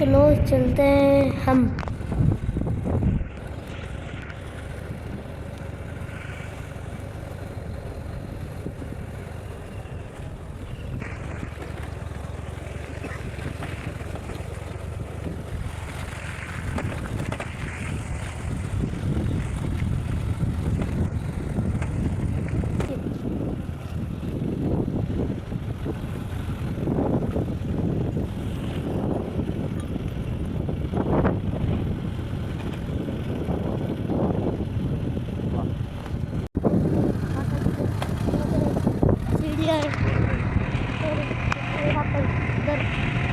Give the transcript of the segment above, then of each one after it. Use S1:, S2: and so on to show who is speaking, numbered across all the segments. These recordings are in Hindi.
S1: चलो चलते हैं हम। सीढ़ियाँ और यहाँ पर इधर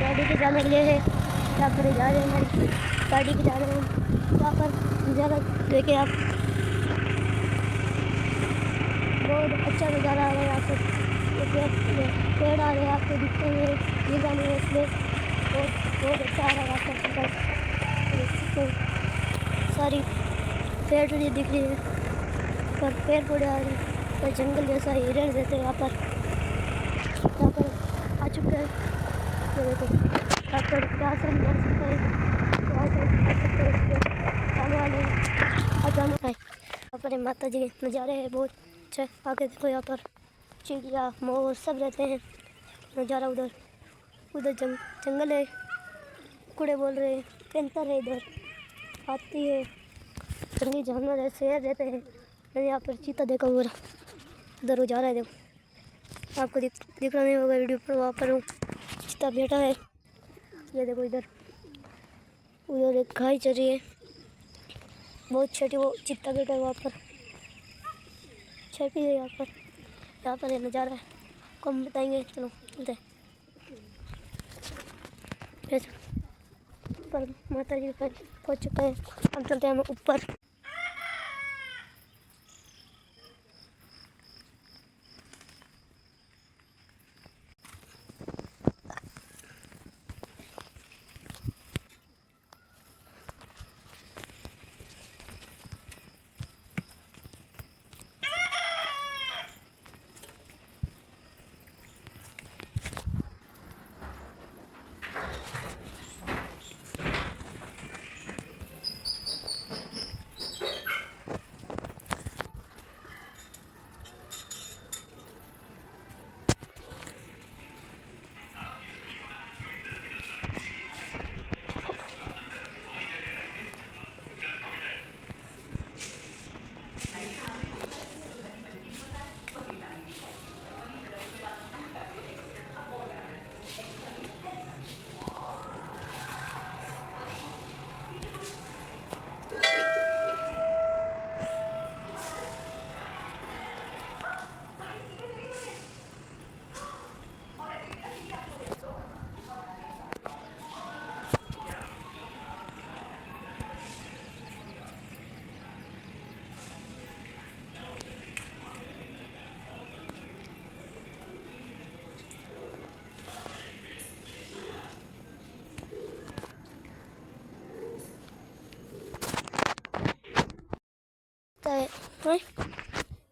S1: गाड़ी के जाने के लिए है। यहाँ पर जा रहे हैं गाड़ी के जा रहे हैं। यहाँ पर नज़ारा देखिए आप, बहुत अच्छा नज़ारा आ रहा है। यहाँ पर देखिए पेड़ आ रहे हैं आपको दिखते हैं, ये जाने है इसलिए बहुत अच्छा आ रहा है। यहाँ पर सारी पेड़ दिख रही है, पर पेड़ पौधे आ रहे हैं, पर जंगल जैसा हिरण रहते हैं यहाँ पर आ चुके हैं। ये देखो यहाँ पर क्या से जा सकते हैं, आने वाले यहाँ पर माता जी के नज़ारे हैं बहुत अच्छे। आगे देखो यहाँ पर चिड़िया मोर सब रहते हैं। नज़ारा उधर जंगल है, कुड़े बोल रहे हैं, पेंतर है, इधर हाथी है, जंगली जानवर है, शेर रहते हैं। मैंने यहाँ पर चीता देखा हुआ, उधर वो जा रहा है। देखो आपको दिख रहा नहीं होगा वीडियो पर, वहाँ पर वो चीता बैठा है। ये देखो इधर उधर एक गाय चल रही है, बहुत छोटी, वो चीता बैठा है वहाँ पर, छोटी है। यहाँ पर ये नज़ारा है, कम बताएंगे। चलो चलते हैं पर माता जी पर पहुँच चुका है। हम चलते हैं हम ऊपर।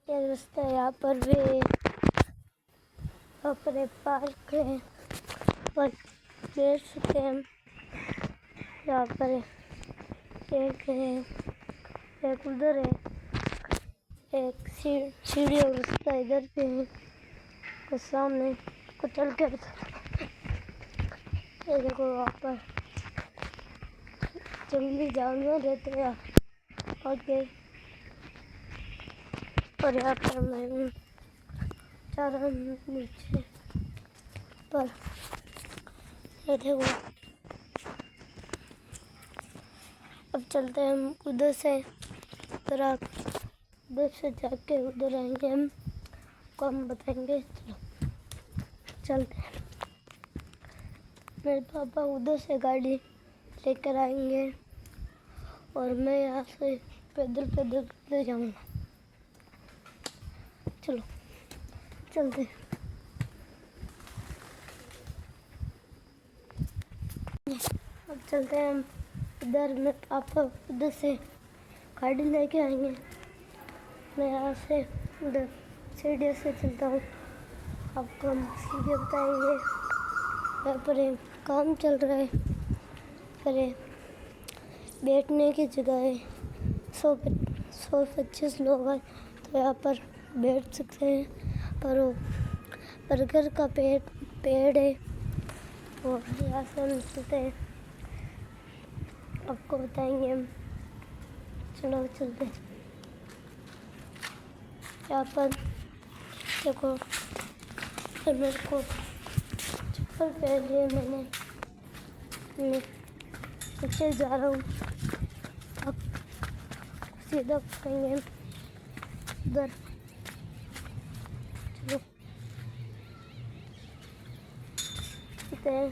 S1: ये रास्ता है, यहाँ पर भी यहाँ पर एक पार्क है, पर बैठ सकते हैं हम। यहाँ पर एक है, एक उधर है, एक सीढ़ी और रास्ता इधर पे है, और सामने कुछ चल के ये देखो वहाँ पर जंगली जानवर रहते हैं आगे। और यहाँ पर मैं चार नीचे पर ये देखो। अब चलते हैं हम उधर से, फिर आप उधर से जाके उधर आएंगे हम, को हम बताएंगे। चलो चलते हैं। मेरे पापा उधर से गाड़ी लेकर आएंगे और मैं यहाँ से पैदल ले जाऊँगा। चलो चलते हैं। अब चलते हैं हम इधर। मैं पापा उधर से गाड़ी लेके आएंगे, मैं यहाँ से उधर सीढ़ी से चलता हूँ, आपको हम सीधे बताएंगे। यहाँ पर एक काम चल रहा है, पर बैठने की जगह है। 125 लोग हैं तो यहाँ पर बैठ सकते हैं। पर वो बरगद का पेड़ है और यहाँ से हम चलते हैं, आपको बताएंगे हम। चलो चलते हैं। यहाँ पर देखो, मेरे को चप्पल पहन लिया मैंने, नीचे जा रहा हूँ। अब सीधा पकड़ेंगे उधर। चलो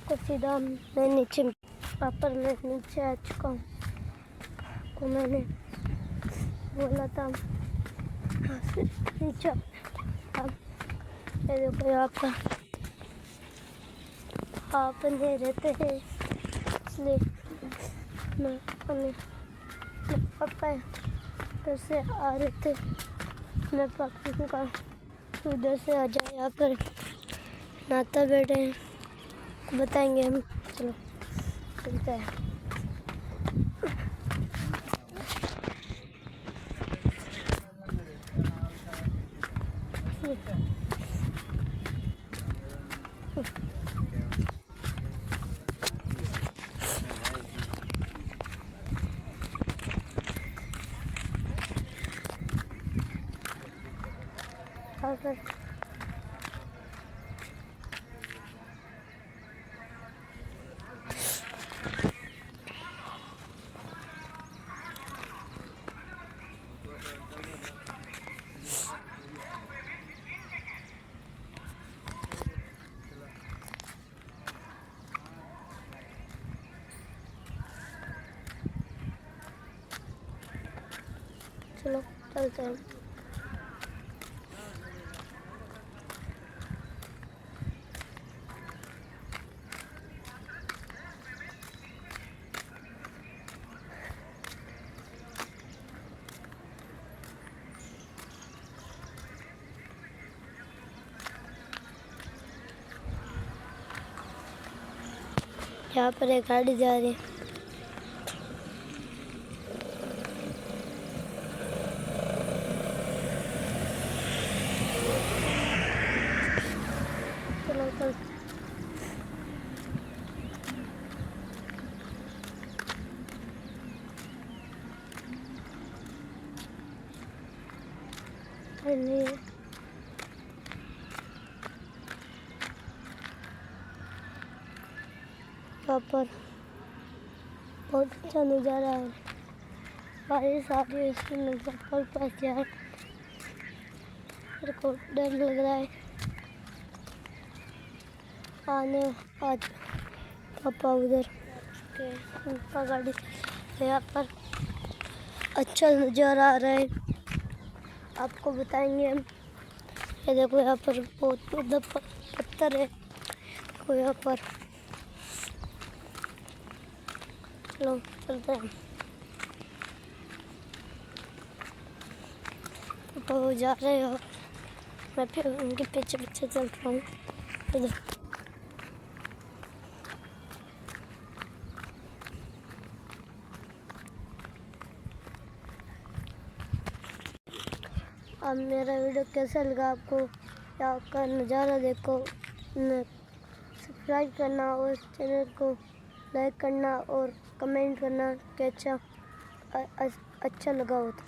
S1: तो सीधा मैं नीचे, वहाँ पर मैं नीचे आ चुका हूँ। तो मैंने बोला था नीचे। अब ये देखो यहाँ पर आप नहीं रहते हैं, इसलिए मैं पापा इधर से आ रहे थे। मैं पापा का उधर से आ जाए, यहाँ पर नाता बैठे हैं, बताएंगे हम। चलो चलते हैं। अगर चलो चलते हैं। यहाँ पर एक गाड़ी जा रही है। चलो चल। यहाँ पर बहुत अच्छा नज़ारा है। बारिश आ रही है, इसलिए मैं चप्पल पास जा, मेरे को डर लग रहा है आने। आज पापा उधर के पापा गाड़ी, यहाँ पर अच्छा नज़ारा आ रहा है, आपको बताएंगे हम। ये देखो यहाँ पर बहुत बड़ा पत्थर है, देखो यहाँ पर। चलो चलते हैं। पापा वो जा रहे हैं और मैं फिर उनके पीछे पीछे चल रहा हूँ। अब मेरा वीडियो कैसा लगा आपको, यहाँ का नज़ारा देखो, सब्सक्राइब करना और चैनल को लाइक करना और कमेंट करना कि अच्छा लगा हो तो।